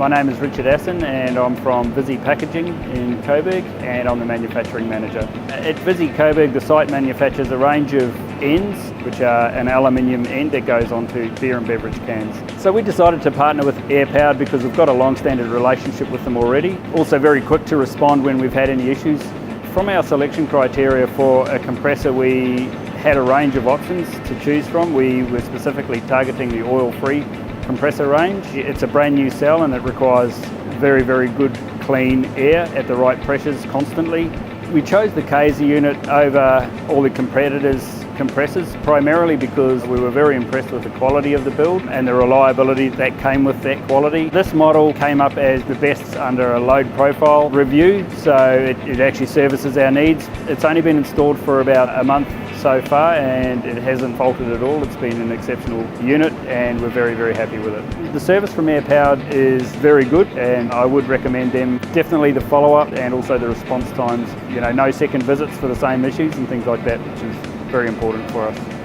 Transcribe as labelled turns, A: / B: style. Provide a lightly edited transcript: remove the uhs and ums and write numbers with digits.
A: My name is Richard Asson and I'm from Visy Packaging in Coburg and I'm the manufacturing manager. At Visy Coburg, the site manufactures a range of ends, which are an aluminium end that goes onto beer and beverage cans. So we decided to partner with Air Powered because we've got a long-standing relationship with them already. Also very quick to respond when we've had any issues. From our selection criteria for a compressor, we had a range of options to choose from. We were specifically targeting the oil-free compressor range. It's a brand new cell and it requires very, very good clean air at the right pressures constantly. We chose the Kaiser unit over all the competitors' compressors primarily because we were very impressed with the quality of the build and the reliability that came with that quality. This model came up as the best under a load profile review, so it actually services our needs. It's only been installed for about a month so far and it hasn't faltered at all. It's been an exceptional unit and we're very, very happy with it. The service from Air Powered is very good and I would recommend them. Definitely the follow-up and also the response times. No second visits for the same issues and things like that, which is very important for us.